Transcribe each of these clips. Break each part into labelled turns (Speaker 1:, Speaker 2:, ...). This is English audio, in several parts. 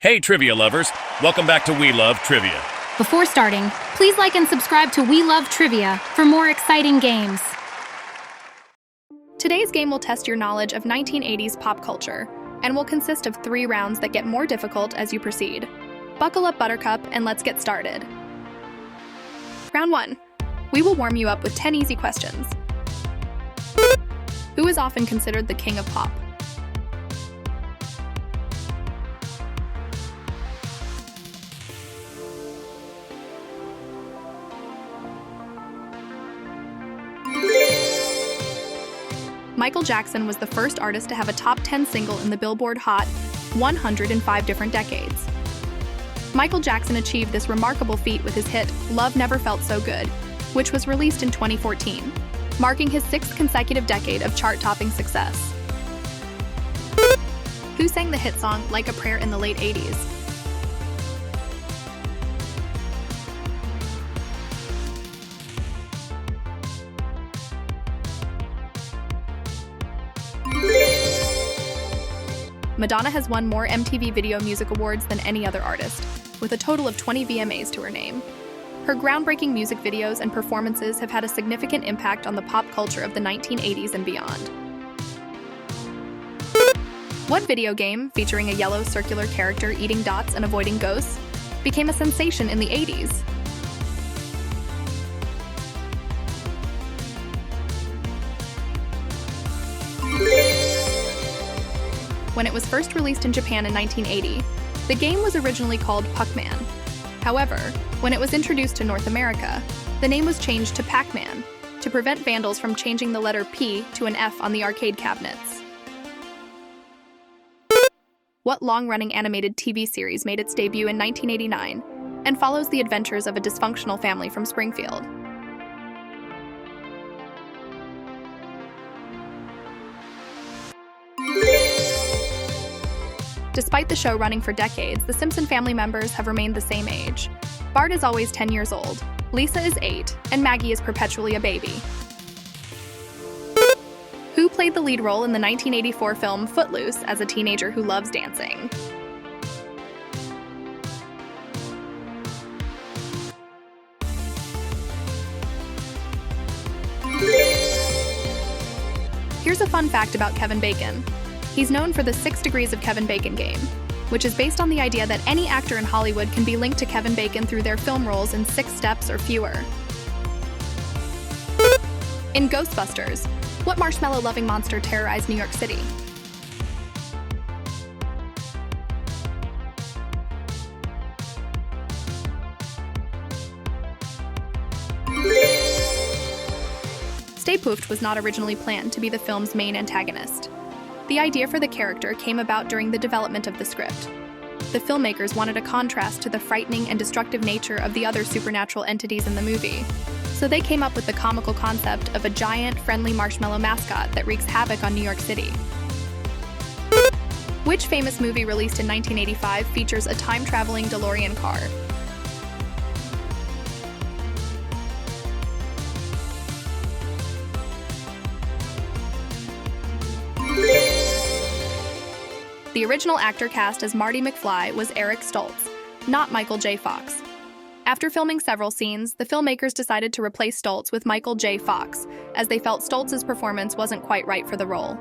Speaker 1: Hey trivia lovers, welcome back to We Love Trivia.
Speaker 2: Before starting, please like and subscribe to We Love Trivia for more exciting games.
Speaker 3: Today's game will test your knowledge of 1980s pop culture and will consist of 3 rounds that get more difficult as you proceed. Buckle up, Buttercup, and let's get started. Round 1. We will warm you up with 10 easy questions. Who is often considered the king of pop? Michael Jackson was the first artist to have a top 10 single in the Billboard Hot 100 in 5 different decades. Michael Jackson achieved this remarkable feat with his hit Love Never Felt So Good, which was released in 2014, marking his 6th consecutive decade of chart-topping success. Who sang the hit song Like a Prayer in the late 80s? Madonna has won more MTV Video Music Awards than any other artist, with a total of 20 VMAs to her name. Her groundbreaking music videos and performances have had a significant impact on the pop culture of the 1980s and beyond. What video game, featuring a yellow circular character eating dots and avoiding ghosts, became a sensation in the 80s? When it was first released in Japan in 1980, the game was originally called Puckman. However, when it was introduced to North America, the name was changed to Pac-Man to prevent vandals from changing the letter P to an F on the arcade cabinets. What long-running animated TV series made its debut in 1989 and follows the adventures of a dysfunctional family from Springfield? Despite the show running for decades, the Simpson family members have remained the same age. Bart is always 10 years old, Lisa is 8, and Maggie is perpetually a baby. Who played the lead role in the 1984 film Footloose as a teenager who loves dancing? Here's a fun fact about Kevin Bacon. He's known for the 6 Degrees of Kevin Bacon game, which is based on the idea that any actor in Hollywood can be linked to Kevin Bacon through their film roles in 6 steps or fewer. In Ghostbusters, what marshmallow-loving monster terrorized New York City? Stay Poofed was not originally planned to be the film's main antagonist. The idea for the character came about during the development of the script. The filmmakers wanted a contrast to the frightening and destructive nature of the other supernatural entities in the movie, so they came up with the comical concept of a giant, friendly marshmallow mascot that wreaks havoc on New York City. Which famous movie released in 1985 features a time-traveling DeLorean car? The original actor cast as Marty McFly was Eric Stoltz, not Michael J. Fox. After filming several scenes, the filmmakers decided to replace Stoltz with Michael J. Fox, as they felt Stoltz's performance wasn't quite right for the role.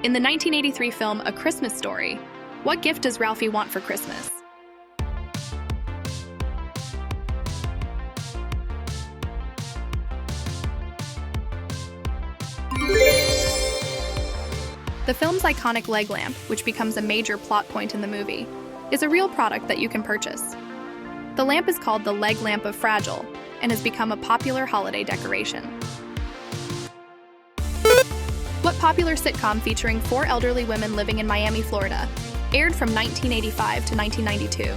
Speaker 3: In the 1983 film A Christmas Story, what gift does Ralphie want for Christmas? The film's iconic leg lamp, which becomes a major plot point in the movie, is a real product that you can purchase. The lamp is called the leg lamp of Fragile and has become a popular holiday decoration. What popular sitcom featuring 4 elderly women living in Miami, Florida, aired from 1985 to 1992?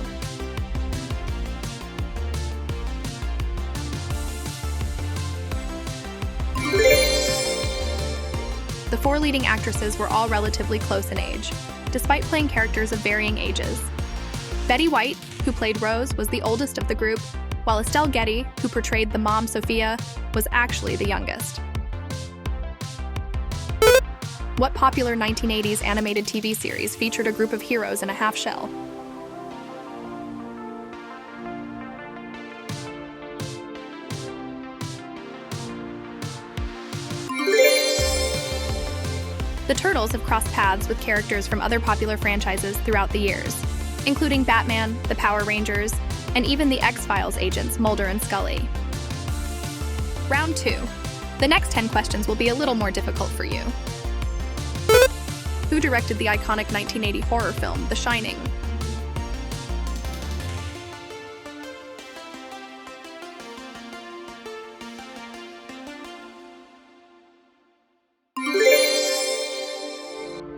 Speaker 3: The 4 leading actresses were all relatively close in age, despite playing characters of varying ages. Betty White, who played Rose, was the oldest of the group, while Estelle Getty, who portrayed the mom Sophia, was actually the youngest. What popular 1980s animated TV series featured a group of heroes in a half-shell? The Turtles have crossed paths with characters from other popular franchises throughout the years, including Batman, the Power Rangers, and even the X-Files agents Mulder and Scully. Round 2. The next 10 questions will be a little more difficult for you. Who directed the iconic 1980 horror film, The Shining?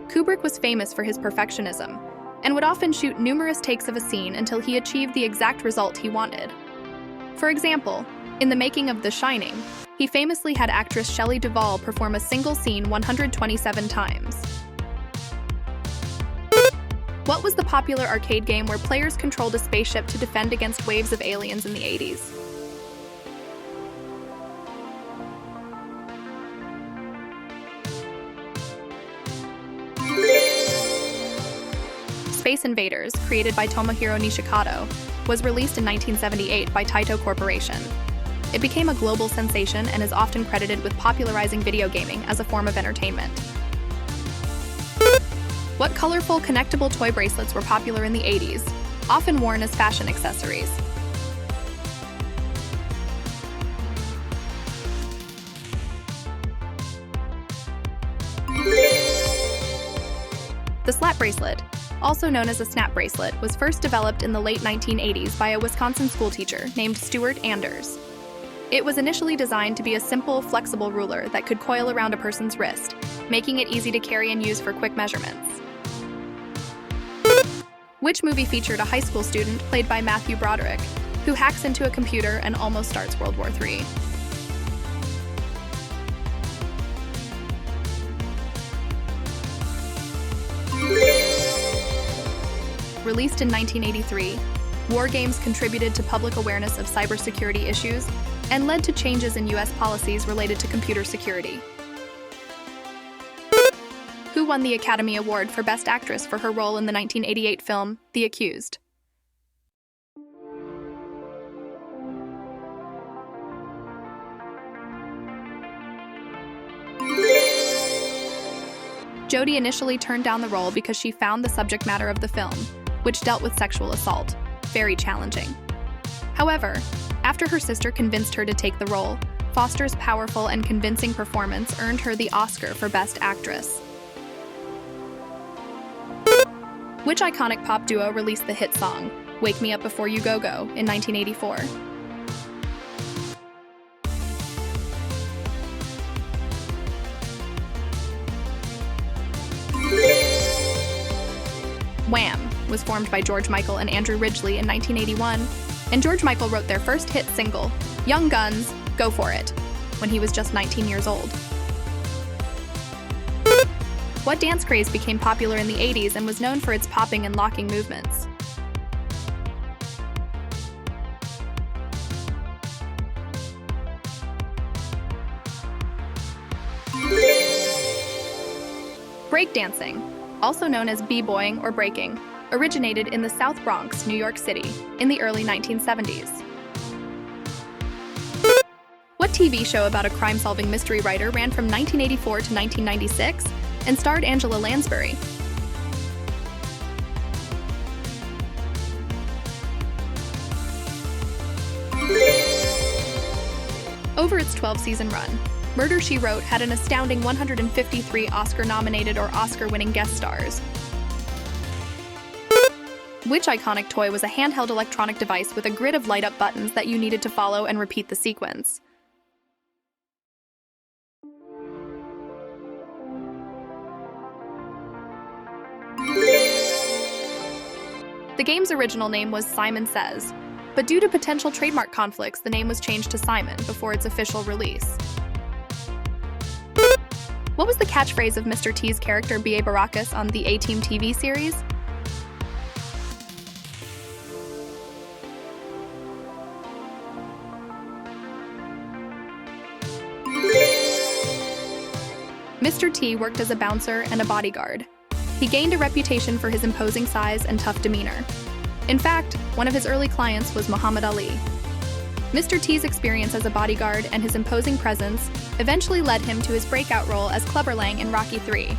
Speaker 3: Kubrick was famous for his perfectionism, and would often shoot numerous takes of a scene until he achieved the exact result he wanted. For example, in the making of The Shining, he famously had actress Shelley Duvall perform a single scene 127 times. What was the popular arcade game where players controlled a spaceship to defend against waves of aliens in the 80s? Space Invaders, created by Tomohiro Nishikado, was released in 1978 by Taito Corporation. It became a global sensation and is often credited with popularizing video gaming as a form of entertainment. What colorful, connectable toy bracelets were popular in the 80s, often worn as fashion accessories? The slap bracelet, also known as a snap bracelet, was first developed in the late 1980s by a Wisconsin schoolteacher named Stuart Anders. It was initially designed to be a simple, flexible ruler that could coil around a person's wrist, making it easy to carry and use for quick measurements. Which movie featured a high school student played by Matthew Broderick, who hacks into a computer and almost starts World War III? Released in 1983, war games contributed to public awareness of cybersecurity issues and led to changes in U.S. policies related to computer security. Who won the Academy Award for Best Actress for her role in the 1988 film, The Accused? Jodie initially turned down the role because she found the subject matter of the film, which dealt with sexual assault, very challenging. However, after her sister convinced her to take the role, Foster's powerful and convincing performance earned her the Oscar for Best Actress. Which iconic pop duo released the hit song, Wake Me Up Before You Go Go, in 1984? Wham! Was formed by George Michael and Andrew Ridgeley in 1981, and George Michael wrote their first hit single, Young Guns, Go For It, when he was just 19 years old. What dance craze became popular in the 80s and was known for its popping and locking movements? Breakdancing, also known as b-boying or breaking, originated in the South Bronx, New York City, in the early 1970s. What TV show about a crime-solving mystery writer ran from 1984 to 1996 and starred Angela Lansbury? Over its 12-season run, Murder, She Wrote had an astounding 153 Oscar-nominated or Oscar-winning guest stars. Which iconic toy was a handheld electronic device with a grid of light-up buttons that you needed to follow and repeat the sequence? The game's original name was Simon Says, but due to potential trademark conflicts, the name was changed to Simon before its official release. What was the catchphrase of Mr. T's character B.A. Baracus on the A-Team TV series? Mr. T worked as a bouncer and a bodyguard. He gained a reputation for his imposing size and tough demeanor. In fact, one of his early clients was Muhammad Ali. Mr. T's experience as a bodyguard and his imposing presence eventually led him to his breakout role as Clubber Lang in Rocky III.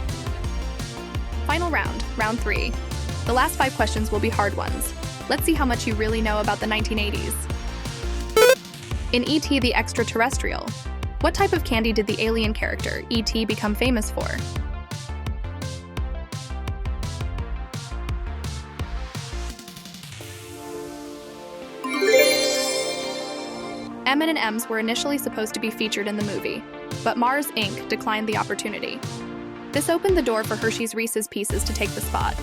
Speaker 3: Final round, round 3. The last 5 questions will be hard ones. Let's see how much you really know about the 1980s. In E.T. the Extraterrestrial, what type of candy did the alien character, E.T., become famous for? M&Ms were initially supposed to be featured in the movie, but Mars Inc. declined the opportunity. This opened the door for Hershey's Reese's Pieces to take the spot,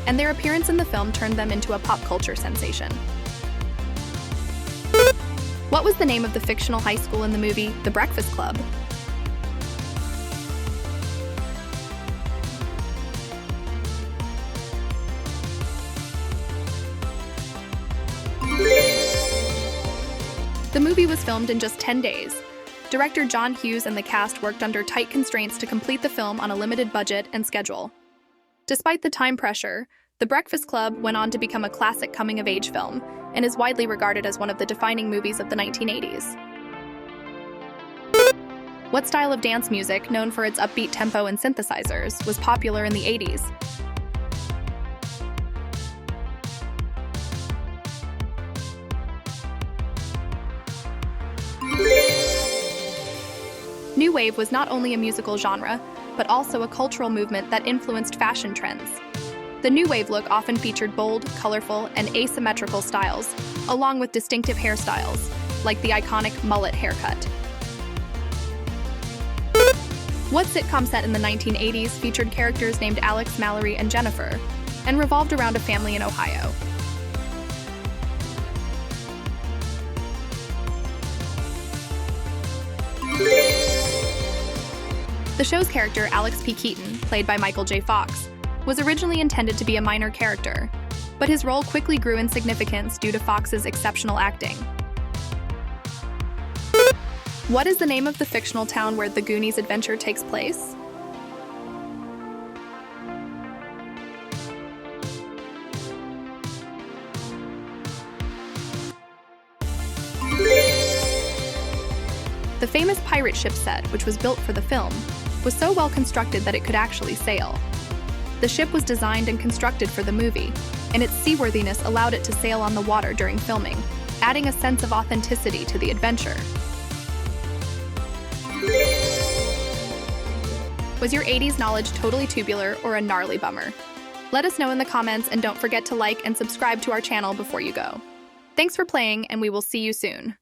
Speaker 3: and their appearance in the film turned them into a pop culture sensation. What was the name of the fictional high school in the movie The Breakfast Club? The movie was filmed in just 10 days. Director John Hughes and the cast worked under tight constraints to complete the film on a limited budget and schedule. Despite the time pressure, The Breakfast Club went on to become a classic coming-of-age film and is widely regarded as one of the defining movies of the 1980s. What style of dance music, known for its upbeat tempo and synthesizers, was popular in the 80s? New Wave was not only a musical genre, but also a cultural movement that influenced fashion trends. The New Wave look often featured bold, colorful, and asymmetrical styles, along with distinctive hairstyles, like the iconic mullet haircut. What sitcom set in the 1980s featured characters named Alex, Mallory, and Jennifer, and revolved around a family in Ohio? The show's character, Alex P. Keaton, played by Michael J. Fox, was originally intended to be a minor character, but his role quickly grew in significance due to Fox's exceptional acting. What is the name of the fictional town where the Goonies adventure takes place? The famous pirate ship set, which was built for the film, was so well constructed that it could actually sail. The ship was designed and constructed for the movie, and its seaworthiness allowed it to sail on the water during filming, adding a sense of authenticity to the adventure. Was your 80s knowledge totally tubular or a gnarly bummer? Let us know in the comments, and don't forget to like and subscribe to our channel before you go. Thanks for playing, and we will see you soon.